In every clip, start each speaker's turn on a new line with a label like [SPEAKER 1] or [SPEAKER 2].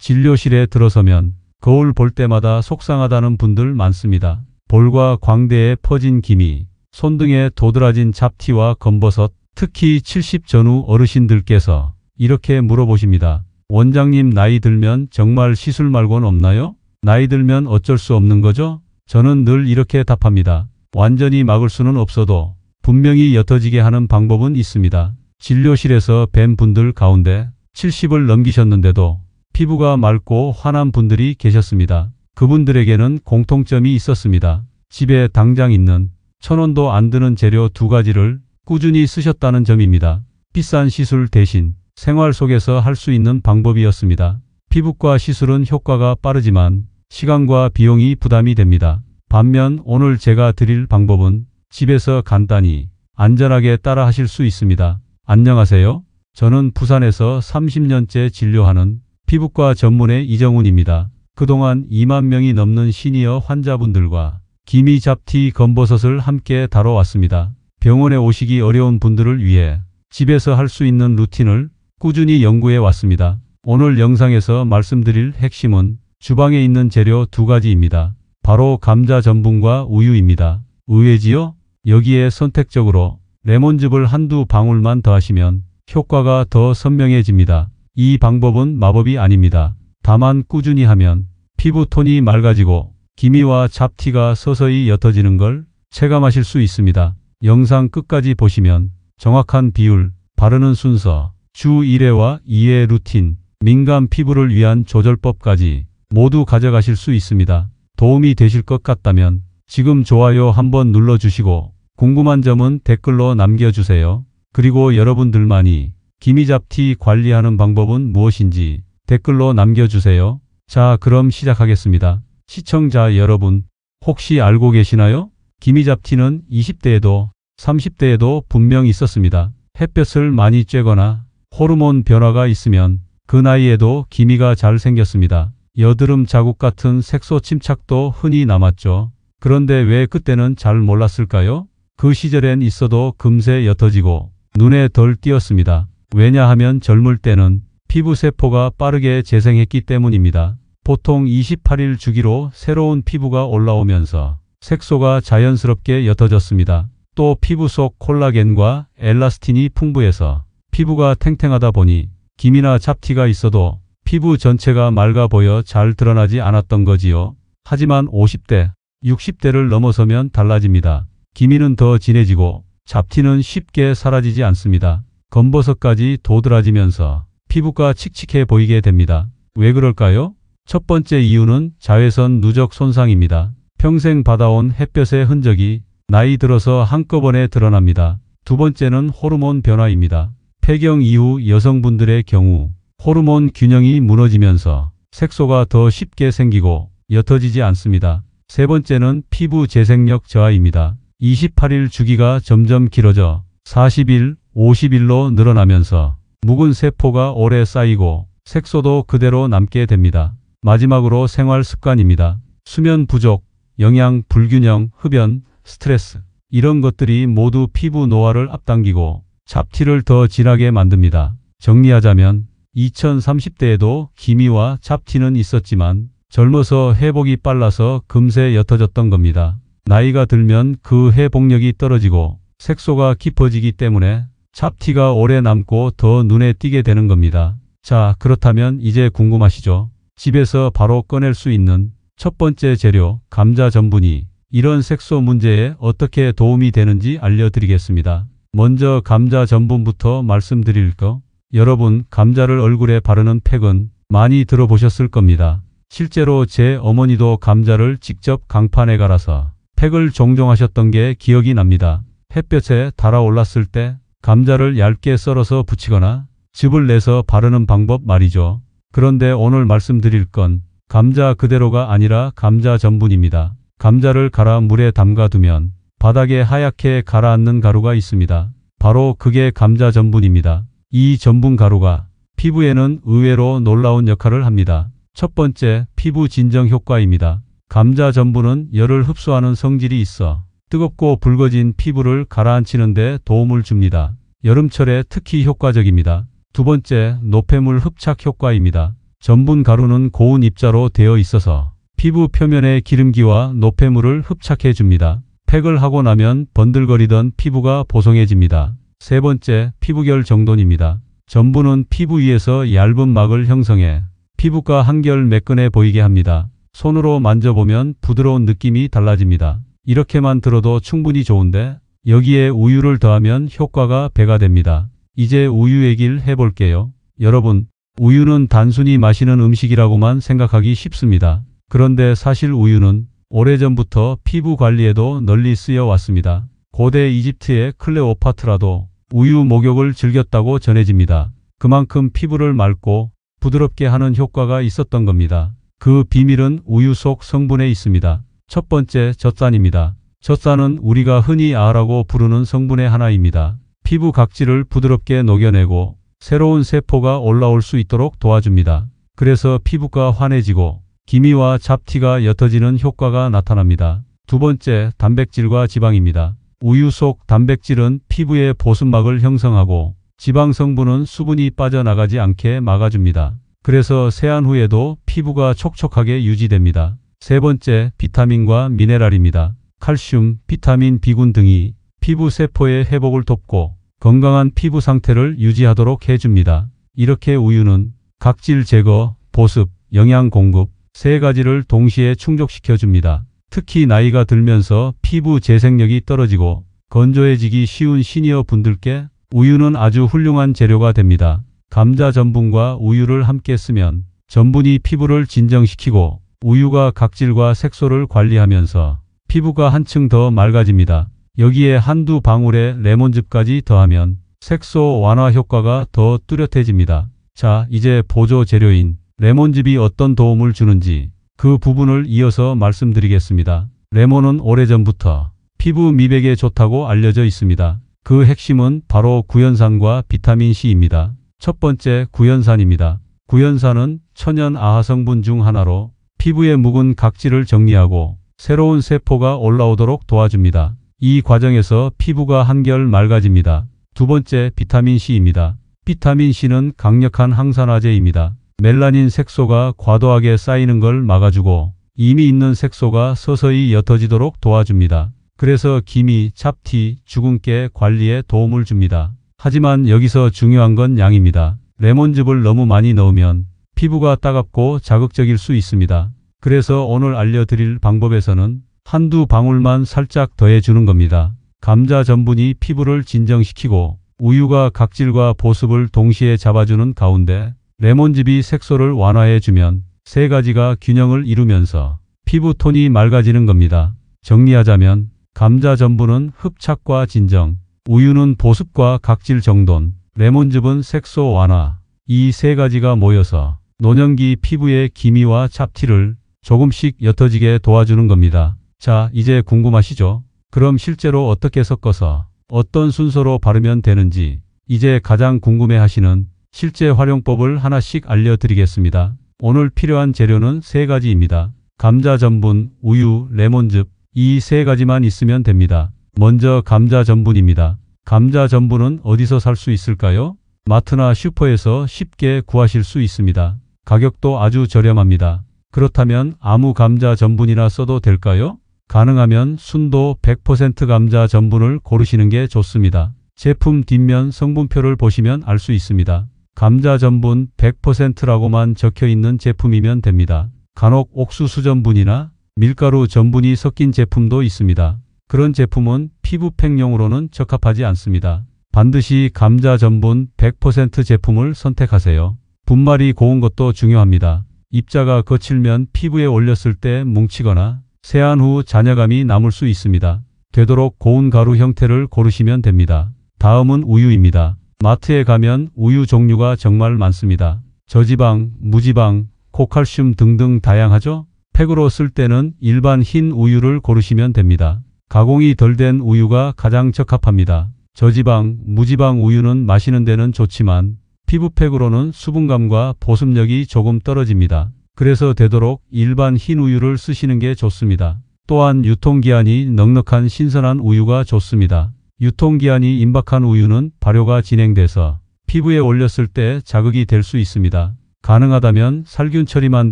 [SPEAKER 1] 진료실에 들어서면 거울 볼 때마다 속상하다는 분들 많습니다. 볼과 광대에 퍼진 기미, 손등에 도드라진 잡티와 검버섯, 특히 70 전후 어르신들께서 이렇게 물어보십니다. 원장님, 나이 들면 정말 시술 말고는 없나요? 나이 들면 어쩔 수 없는 거죠? 저는 늘 이렇게 답합니다. 완전히 막을 수는 없어도 분명히 옅어지게 하는 방법은 있습니다. 진료실에서 뵌 분들 가운데 70을 넘기셨는데도 피부가 맑고 환한 분들이 계셨습니다. 그분들에게는 공통점이 있었습니다. 집에 당장 있는 1,000원도 안 드는 재료 2가지를 꾸준히 쓰셨다는 점입니다. 비싼 시술 대신 생활 속에서 할 수 있는 방법이었습니다. 피부과 시술은 효과가 빠르지만 시간과 비용이 부담이 됩니다. 반면 오늘 제가 드릴 방법은 집에서 간단히 안전하게 따라 하실 수 있습니다. 안녕하세요. 저는 부산에서 30년째 진료하는 피부과 전문의 이정훈입니다. 그동안 2만 명이 넘는 시니어 환자분들과 기미, 잡티, 검버섯을 함께 다뤄왔습니다. 병원에 오시기 어려운 분들을 위해 집에서 할 수 있는 루틴을 꾸준히 연구해 왔습니다. 오늘 영상에서 말씀드릴 핵심은 주방에 있는 재료 2가지입니다. 바로 감자 전분과 우유입니다. 의외지요? 여기에 선택적으로 레몬즙을 한두 방울만 더하시면 효과가 더 선명해집니다. 이 방법은 마법이 아닙니다. 다만 꾸준히 하면 피부 톤이 맑아지고 기미와 잡티가 서서히 옅어지는 걸 체감하실 수 있습니다. 영상 끝까지 보시면 정확한 비율, 바르는 순서, 주 1회와 2회 루틴, 민감 피부를 위한 조절법까지 모두 가져가실 수 있습니다. 도움이 되실 것 같다면 지금 좋아요 한번 눌러주시고 궁금한 점은 댓글로 남겨주세요. 그리고 여러분들만이 기미, 잡티 관리하는 방법은 무엇인지 댓글로 남겨주세요. 자, 그럼 시작하겠습니다. 시청자 여러분, 혹시 알고 계시나요? 기미, 잡티는 20대에도 30대에도 분명 있었습니다. 햇볕을 많이 쬐거나 호르몬 변화가 있으면 그 나이에도 기미가 잘 생겼습니다. 여드름 자국 같은 색소 침착도 흔히 남았죠. 그런데 왜 그때는 잘 몰랐을까요? 그 시절엔 있어도 금세 옅어지고 눈에 덜 띄었습니다. 왜냐하면 젊을 때는 피부 세포가 빠르게 재생했기 때문입니다. 보통 28일 주기로 새로운 피부가 올라오면서 색소가 자연스럽게 옅어졌습니다. 또 피부 속 콜라겐과 엘라스틴이 풍부해서 피부가 탱탱하다 보니 기미나 잡티가 있어도 피부 전체가 맑아 보여 잘 드러나지 않았던 거지요. 하지만 50대, 60대를 넘어서면 달라집니다. 기미는 더 진해지고 잡티는 쉽게 사라지지 않습니다. 검버섯까지 도드라지면서 피부가 칙칙해 보이게 됩니다. 왜 그럴까요? 첫 번째 이유는 자외선 누적 손상입니다. 평생 받아온 햇볕의 흔적이 나이 들어서 한꺼번에 드러납니다. 두 번째는 호르몬 변화입니다. 폐경 이후 여성분들의 경우 호르몬 균형이 무너지면서 색소가 더 쉽게 생기고 옅어지지 않습니다. 세 번째는 피부 재생력 저하입니다. 28일 주기가 점점 길어져 40일, 50일로 늘어나면서 묵은 세포가 오래 쌓이고 색소도 그대로 남게 됩니다. 마지막으로 생활 습관입니다. 수면 부족, 영양 불균형, 흡연, 스트레스, 이런 것들이 모두 피부 노화를 앞당기고 잡티를 더 진하게 만듭니다. 정리하자면 2030대에도 기미와 잡티는 있었지만 젊어서 회복이 빨라서 금세 옅어졌던 겁니다. 나이가 들면 그 회복력이 떨어지고 색소가 깊어지기 때문에 잡티가 오래 남고 더 눈에 띄게 되는 겁니다. 자, 그렇다면 이제 궁금하시죠? 집에서 바로 꺼낼 수 있는 첫 번째 재료, 감자 전분이 이런 색소 문제에 어떻게 도움이 되는지 알려드리겠습니다. 먼저 감자 전분부터 말씀드릴까? 여러분, 감자를 얼굴에 바르는 팩은 많이 들어보셨을 겁니다. 실제로 제 어머니도 감자를 직접 강판에 갈아서 팩을 종종 하셨던 게 기억이 납니다. 햇볕에 달아올랐을 때 감자를 얇게 썰어서 붙이거나 즙을 내서 바르는 방법 말이죠. 그런데 오늘 말씀드릴 건 감자 그대로가 아니라 감자 전분입니다. 감자를 갈아 물에 담가두면 바닥에 하얗게 가라앉는 가루가 있습니다. 바로 그게 감자 전분입니다. 이 전분 가루가 피부에는 의외로 놀라운 역할을 합니다. 첫 번째, 피부 진정 효과입니다. 감자 전분은 열을 흡수하는 성질이 있어 뜨겁고 붉어진 피부를 가라앉히는 데 도움을 줍니다. 여름철에 특히 효과적입니다. 두 번째, 노폐물 흡착 효과입니다. 전분 가루는 고운 입자로 되어 있어서 피부 표면에 기름기와 노폐물을 흡착해 줍니다. 팩을 하고 나면 번들거리던 피부가 보송해집니다. 세 번째, 피부결 정돈입니다. 전분은 피부 위에서 얇은 막을 형성해 피부가 한결 매끈해 보이게 합니다. 손으로 만져보면 부드러운 느낌이 달라집니다. 이렇게만 들어도 충분히 좋은데 여기에 우유를 더하면 효과가 배가 됩니다. 이제 우유 얘기를 해볼게요. 여러분, 우유는 단순히 마시는 음식이라고만 생각하기 쉽습니다. 그런데 사실 우유는 오래전부터 피부 관리에도 널리 쓰여 왔습니다. 고대 이집트의 클레오파트라도 우유 목욕을 즐겼다고 전해집니다. 그만큼 피부를 맑고 부드럽게 하는 효과가 있었던 겁니다. 그 비밀은 우유 속 성분에 있습니다. 첫 번째, 젖산입니다. 젖산은 우리가 흔히 아라고 부르는 성분의 하나입니다. 피부 각질을 부드럽게 녹여내고 새로운 세포가 올라올 수 있도록 도와줍니다. 그래서 피부가 환해지고 기미와 잡티가 옅어지는 효과가 나타납니다. 두 번째, 단백질과 지방입니다. 우유 속 단백질은 피부의 보습막을 형성하고 지방 성분은 수분이 빠져나가지 않게 막아줍니다. 그래서 세안 후에도 피부가 촉촉하게 유지됩니다. 세 번째, 비타민과 미네랄입니다. 칼슘, 비타민 B군 등이 피부 세포의 회복을 돕고 건강한 피부 상태를 유지하도록 해줍니다. 이렇게 우유는 각질 제거, 보습, 영양 공급 세 가지를 동시에 충족시켜 줍니다. 특히 나이가 들면서 피부 재생력이 떨어지고 건조해지기 쉬운 시니어 분들께 우유는 아주 훌륭한 재료가 됩니다. 감자 전분과 우유를 함께 쓰면 전분이 피부를 진정시키고 우유가 각질과 색소를 관리하면서 피부가 한층 더 맑아집니다. 여기에 한두 방울의 레몬즙까지 더하면 색소 완화 효과가 더 뚜렷해집니다. 자, 이제 보조 재료인 레몬즙이 어떤 도움을 주는지 그 부분을 이어서 말씀드리겠습니다. 레몬은 오래전부터 피부 미백에 좋다고 알려져 있습니다. 그 핵심은 바로 구연산과 비타민C입니다. 첫 번째, 구연산입니다. 구연산은 천연 아하 성분 중 하나로 피부에 묵은 각질을 정리하고 새로운 세포가 올라오도록 도와줍니다. 이 과정에서 피부가 한결 맑아집니다. 두 번째, 비타민C입니다. 비타민C는 강력한 항산화제입니다. 멜라닌 색소가 과도하게 쌓이는 걸 막아주고 이미 있는 색소가 서서히 옅어지도록 도와줍니다. 그래서 기미, 잡티, 주근깨 관리에 도움을 줍니다. 하지만 여기서 중요한 건 양입니다. 레몬즙을 너무 많이 넣으면 피부가 따갑고 자극적일 수 있습니다. 그래서 오늘 알려드릴 방법에서는 한두 방울만 살짝 더해주는 겁니다. 감자 전분이 피부를 진정시키고 우유가 각질과 보습을 동시에 잡아주는 가운데 레몬즙이 색소를 완화해주면 세 가지가 균형을 이루면서 피부 톤이 맑아지는 겁니다. 정리하자면 감자 전분은 흡착과 진정, 우유는 보습과 각질 정돈, 레몬즙은 색소 완화. 이 세 가지가 모여서 노년기 피부의 기미와 잡티를 조금씩 옅어지게 도와주는 겁니다. 자, 이제 궁금하시죠? 그럼 실제로 어떻게 섞어서 어떤 순서로 바르면 되는지 이제 가장 궁금해하시는 실제 활용법을 하나씩 알려드리겠습니다. 오늘 필요한 재료는 세 가지입니다. 감자 전분, 우유, 레몬즙 이 세 가지만 있으면 됩니다. 먼저 감자 전분입니다. 감자 전분은 어디서 살 수 있을까요? 마트나 슈퍼에서 쉽게 구하실 수 있습니다. 가격도 아주 저렴합니다. 그렇다면 아무 감자 전분이나 써도 될까요? 가능하면 순도 100% 감자 전분을 고르시는 게 좋습니다. 제품 뒷면 성분표를 보시면 알 수 있습니다. 감자 전분 100%라고만 적혀 있는 제품이면 됩니다. 간혹 옥수수 전분이나 밀가루 전분이 섞인 제품도 있습니다. 그런 제품은 피부팩용으로는 적합하지 않습니다. 반드시 감자 전분 100% 제품을 선택하세요. 분말이 고운 것도 중요합니다. 입자가 거칠면 피부에 올렸을 때 뭉치거나 세안 후 잔여감이 남을 수 있습니다. 되도록 고운 가루 형태를 고르시면 됩니다. 다음은 우유입니다. 마트에 가면 우유 종류가 정말 많습니다. 저지방, 무지방, 고칼슘 등등 다양하죠? 팩으로 쓸 때는 일반 흰 우유를 고르시면 됩니다. 가공이 덜 된 우유가 가장 적합합니다. 저지방, 무지방 우유는 마시는 데는 좋지만 피부팩으로는 수분감과 보습력이 조금 떨어집니다. 그래서 되도록 일반 흰 우유를 쓰시는 게 좋습니다. 또한 유통기한이 넉넉한 신선한 우유가 좋습니다. 유통기한이 임박한 우유는 발효가 진행돼서 피부에 올렸을 때 자극이 될 수 있습니다. 가능하다면 살균 처리만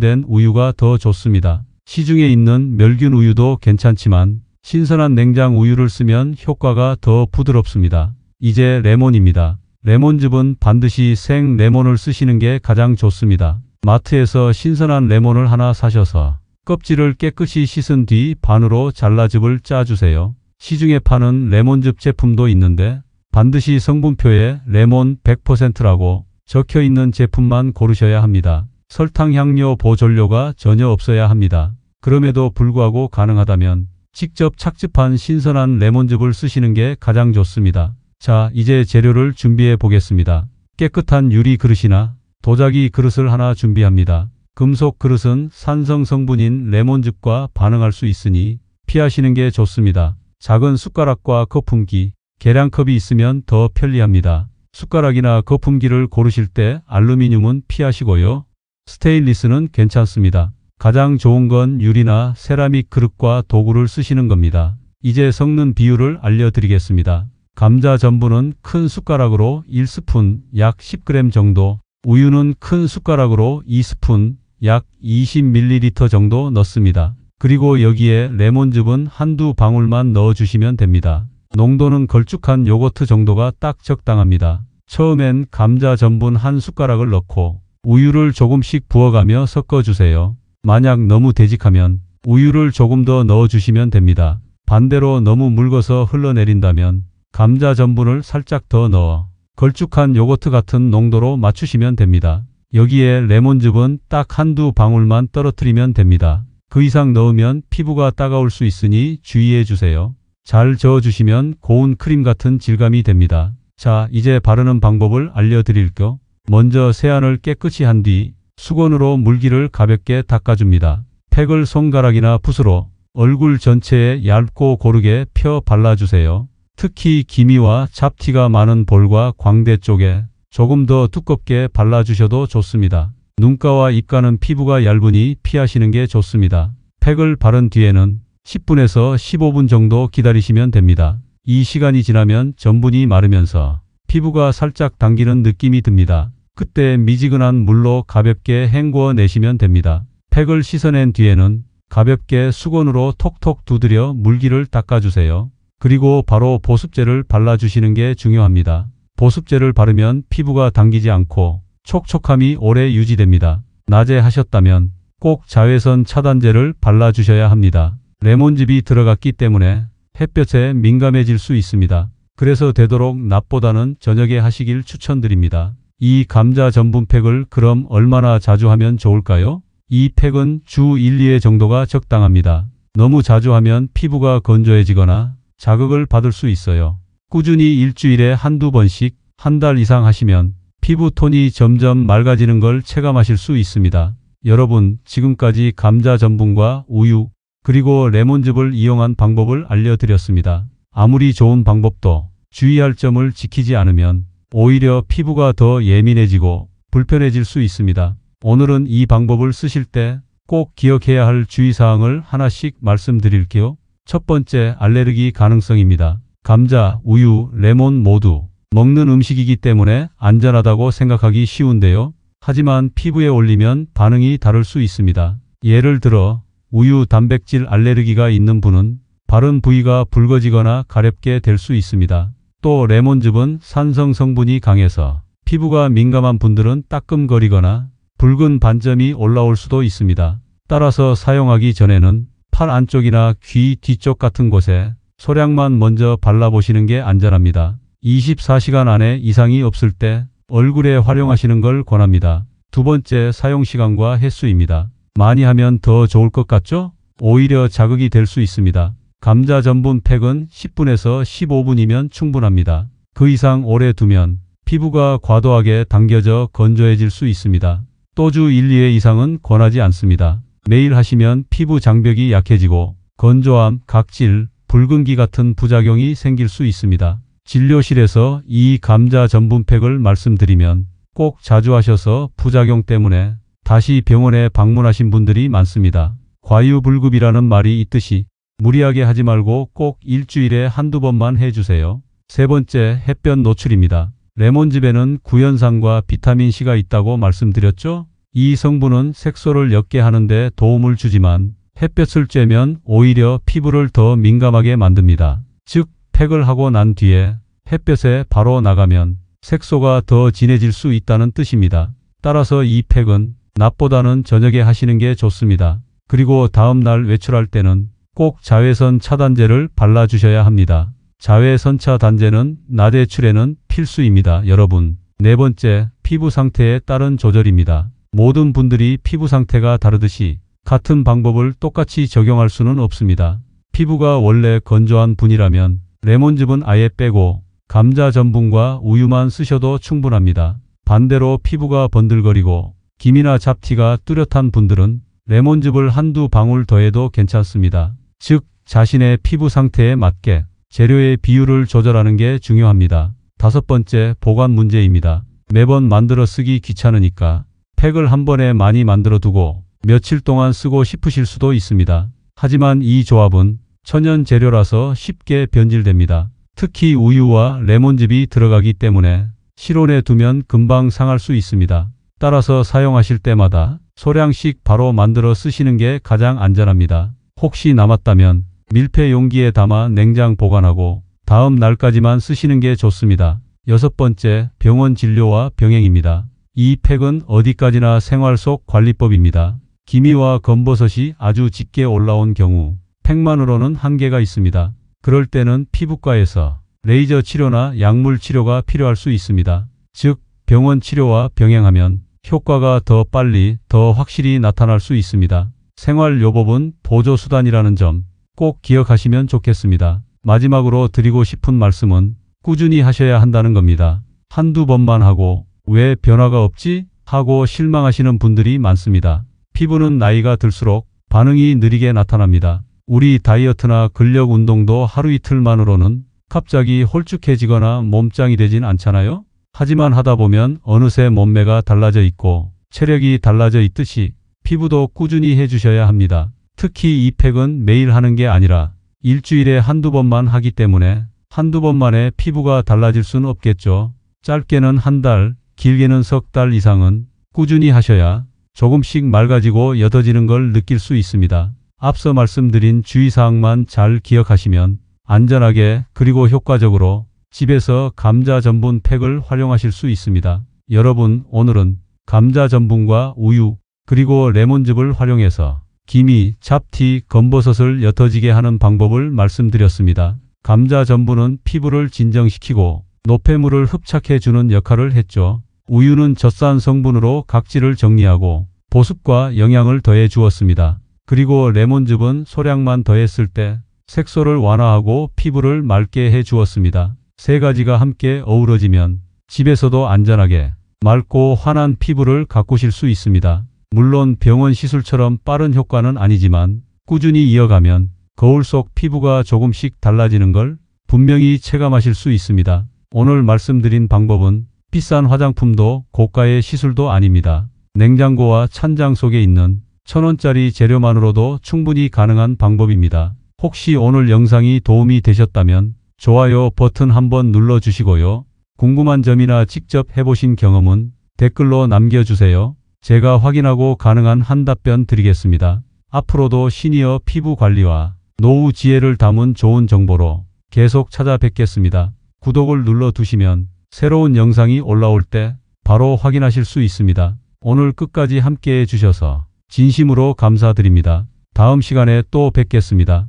[SPEAKER 1] 된 우유가 더 좋습니다. 시중에 있는 멸균 우유도 괜찮지만 신선한 냉장 우유를 쓰면 효과가 더 부드럽습니다. 이제 레몬입니다. 레몬즙은 반드시 생 레몬을 쓰시는 게 가장 좋습니다. 마트에서 신선한 레몬을 하나 사셔서 껍질을 깨끗이 씻은 뒤 반으로 잘라 즙을 짜주세요. 시중에 파는 레몬즙 제품도 있는데 반드시 성분표에 레몬 100%라고 적혀 있는 제품만 고르셔야 합니다. 설탕, 향료, 보존료가 전혀 없어야 합니다. 그럼에도 불구하고 가능하다면 직접 착즙한 신선한 레몬즙을 쓰시는 게 가장 좋습니다. 자, 이제 재료를 준비해 보겠습니다. 깨끗한 유리 그릇이나 도자기 그릇을 하나 준비합니다. 금속 그릇은 산성 성분인 레몬즙과 반응할 수 있으니 피하시는 게 좋습니다. 작은 숟가락과 거품기, 계량컵이 있으면 더 편리합니다. 숟가락이나 거품기를 고르실 때 알루미늄은 피하시고요. 스테인리스는 괜찮습니다. 가장 좋은 건 유리나 세라믹 그릇과 도구를 쓰시는 겁니다. 이제 섞는 비율을 알려드리겠습니다. 감자 전분은 큰 숟가락으로 1스푼 약 10g 정도, 우유는 큰 숟가락으로 2스푼 약 20ml 정도 넣습니다. 그리고 여기에 레몬즙은 한두 방울만 넣어주시면 됩니다. 농도는 걸쭉한 요거트 정도가 딱 적당합니다. 처음엔 감자 전분 한 숟가락을 넣고 우유를 조금씩 부어가며 섞어주세요. 만약 너무 되직하면 우유를 조금 더 넣어주시면 됩니다. 반대로 너무 묽어서 흘러내린다면 감자 전분을 살짝 더 넣어 걸쭉한 요거트 같은 농도로 맞추시면 됩니다. 여기에 레몬즙은 딱 한두 방울만 떨어뜨리면 됩니다. 그 이상 넣으면 피부가 따가울 수 있으니 주의해 주세요. 잘 저어주시면 고운 크림 같은 질감이 됩니다. 자, 이제 바르는 방법을 알려드릴게요. 먼저 세안을 깨끗이 한 뒤 수건으로 물기를 가볍게 닦아줍니다. 팩을 손가락이나 붓으로 얼굴 전체에 얇고 고르게 펴 발라주세요. 특히 기미와 잡티가 많은 볼과 광대 쪽에 조금 더 두껍게 발라주셔도 좋습니다. 눈가와 입가는 피부가 얇으니 피하시는 게 좋습니다. 팩을 바른 뒤에는 10분에서 15분 정도 기다리시면 됩니다. 이 시간이 지나면 전분이 마르면서 피부가 살짝 당기는 느낌이 듭니다. 그때 미지근한 물로 가볍게 헹궈 내시면 됩니다. 팩을 씻어낸 뒤에는 가볍게 수건으로 톡톡 두드려 물기를 닦아주세요. 그리고 바로 보습제를 발라주시는 게 중요합니다. 보습제를 바르면 피부가 당기지 않고 촉촉함이 오래 유지됩니다. 낮에 하셨다면 꼭 자외선 차단제를 발라주셔야 합니다. 레몬즙이 들어갔기 때문에 햇볕에 민감해질 수 있습니다. 그래서 되도록 낮보다는 저녁에 하시길 추천드립니다. 이 감자 전분 팩을 그럼 얼마나 자주 하면 좋을까요? 이 팩은 주 1, 2회 정도가 적당합니다. 너무 자주 하면 피부가 건조해지거나 자극을 받을 수 있어요. 꾸준히 일주일에 한두 번씩 한 달 이상 하시면 피부 톤이 점점 맑아지는 걸 체감하실 수 있습니다. 여러분, 지금까지 감자 전분과 우유 그리고 레몬즙을 이용한 방법을 알려드렸습니다. 아무리 좋은 방법도 주의할 점을 지키지 않으면 오히려 피부가 더 예민해지고 불편해질 수 있습니다. 오늘은 이 방법을 쓰실 때 꼭 기억해야 할 주의사항을 하나씩 말씀드릴게요. 첫 번째, 알레르기 가능성입니다. 감자, 우유, 레몬 모두 먹는 음식이기 때문에 안전하다고 생각하기 쉬운데요. 하지만 피부에 올리면 반응이 다를 수 있습니다. 예를 들어 우유 단백질 알레르기가 있는 분은 바른 부위가 붉어지거나 가렵게 될 수 있습니다. 또 레몬즙은 산성 성분이 강해서 피부가 민감한 분들은 따끔거리거나 붉은 반점이 올라올 수도 있습니다. 따라서 사용하기 전에는 팔 안쪽이나 귀 뒤쪽 같은 곳에 소량만 먼저 발라보시는 게 안전합니다. 24시간 안에 이상이 없을 때 얼굴에 활용하시는 걸 권합니다. 두 번째, 사용시간과 횟수입니다. 많이 하면 더 좋을 것 같죠? 오히려 자극이 될 수 있습니다. 감자 전분 팩은 10분에서 15분이면 충분합니다. 그 이상 오래 두면 피부가 과도하게 당겨져 건조해질 수 있습니다. 또 주 1, 2회 이상은 권하지 않습니다. 매일 하시면 피부 장벽이 약해지고 건조함, 각질, 붉은기 같은 부작용이 생길 수 있습니다. 진료실에서 이 감자 전분 팩을 말씀드리면 꼭 자주 하셔서 부작용 때문에 다시 병원에 방문하신 분들이 많습니다. 과유불급이라는 말이 있듯이 무리하게 하지 말고 꼭 일주일에 한두 번만 해주세요. 세 번째, 햇볕 노출입니다. 레몬즙에는 구연산과 비타민C가 있다고 말씀드렸죠? 이 성분은 색소를 옅게 하는데 도움을 주지만 햇볕을 쬐면 오히려 피부를 더 민감하게 만듭니다. 즉, 팩을 하고 난 뒤에 햇볕에 바로 나가면 색소가 더 진해질 수 있다는 뜻입니다. 따라서 이 팩은 낮보다는 저녁에 하시는 게 좋습니다. 그리고 다음 날 외출할 때는 꼭 자외선 차단제를 발라주셔야 합니다. 자외선차 단제는 낮 외출에는 필수입니다. 여러분, 네 번째, 피부 상태에 따른 조절입니다. 모든 분들이 피부 상태가 다르듯이 같은 방법을 똑같이 적용할 수는 없습니다. 피부가 원래 건조한 분이라면 레몬즙은 아예 빼고 감자 전분과 우유만 쓰셔도 충분합니다. 반대로 피부가 번들거리고 기미나 잡티가 뚜렷한 분들은 레몬즙을 한두 방울 더해도 괜찮습니다. 즉, 자신의 피부 상태에 맞게 재료의 비율을 조절하는 게 중요합니다. 다섯 번째, 보관 문제입니다. 매번 만들어 쓰기 귀찮으니까 팩을 한 번에 많이 만들어 두고 며칠 동안 쓰고 싶으실 수도 있습니다. 하지만 이 조합은 천연 재료라서 쉽게 변질됩니다. 특히 우유와 레몬즙이 들어가기 때문에 실온에 두면 금방 상할 수 있습니다. 따라서 사용하실 때마다 소량씩 바로 만들어 쓰시는 게 가장 안전합니다. 혹시 남았다면 밀폐 용기에 담아 냉장 보관하고 다음 날까지만 쓰시는 게 좋습니다. 여섯 번째, 병원 진료와 병행입니다. 이 팩은 어디까지나 생활 속 관리법입니다. 기미와 검버섯이 아주 짙게 올라온 경우 팩만으로는 한계가 있습니다. 그럴 때는 피부과에서 레이저 치료나 약물 치료가 필요할 수 있습니다. 즉, 병원 치료와 병행하면 효과가 더 빨리, 더 확실히 나타날 수 있습니다. 생활요법은 보조수단이라는 점 꼭 기억하시면 좋겠습니다. 마지막으로 드리고 싶은 말씀은 꾸준히 하셔야 한다는 겁니다. 한두 번만 하고 왜 변화가 없지? 하고 실망하시는 분들이 많습니다. 피부는 나이가 들수록 반응이 느리게 나타납니다. 우리 다이어트나 근력 운동도 하루 이틀만으로는 갑자기 홀쭉해지거나 몸짱이 되진 않잖아요? 하지만 하다 보면 어느새 몸매가 달라져 있고 체력이 달라져 있듯이 피부도 꾸준히 해주셔야 합니다. 특히 이 팩은 매일 하는 게 아니라 일주일에 한두 번만 하기 때문에 한두 번 만에 피부가 달라질 수는 없겠죠. 짧게는 한 달, 길게는 석 달 이상은 꾸준히 하셔야 조금씩 맑아지고 옅어지는 걸 느낄 수 있습니다. 앞서 말씀드린 주의사항만 잘 기억하시면 안전하게 그리고 효과적으로 집에서 감자 전분 팩을 활용하실 수 있습니다. 여러분, 오늘은 감자 전분과 우유 그리고 레몬즙을 활용해서 기미, 잡티, 검버섯을 옅어지게 하는 방법을 말씀드렸습니다. 감자 전분은 피부를 진정시키고 노폐물을 흡착해 주는 역할을 했죠. 우유는 젖산 성분으로 각질을 정리하고 보습과 영양을 더해 주었습니다. 그리고 레몬즙은 소량만 더했을 때 색소를 완화하고 피부를 맑게 해 주었습니다. 세 가지가 함께 어우러지면 집에서도 안전하게 맑고 환한 피부를 가꾸실 수 있습니다. 물론 병원 시술처럼 빠른 효과는 아니지만 꾸준히 이어가면 거울 속 피부가 조금씩 달라지는 걸 분명히 체감하실 수 있습니다. 오늘 말씀드린 방법은 비싼 화장품도 고가의 시술도 아닙니다. 냉장고와 찬장 속에 있는 1,000원짜리 재료만으로도 충분히 가능한 방법입니다. 혹시 오늘 영상이 도움이 되셨다면 좋아요 버튼 한번 눌러주시고요. 궁금한 점이나 직접 해보신 경험은 댓글로 남겨주세요. 제가 확인하고 가능한 한답변 드리겠습니다. 앞으로도 시니어 피부 관리와 노후 지혜를 담은 좋은 정보로 계속 찾아뵙겠습니다. 구독을 눌러두시면 새로운 영상이 올라올 때 바로 확인하실 수 있습니다. 오늘 끝까지 함께해 주셔서 진심으로 감사드립니다. 다음 시간에 또 뵙겠습니다.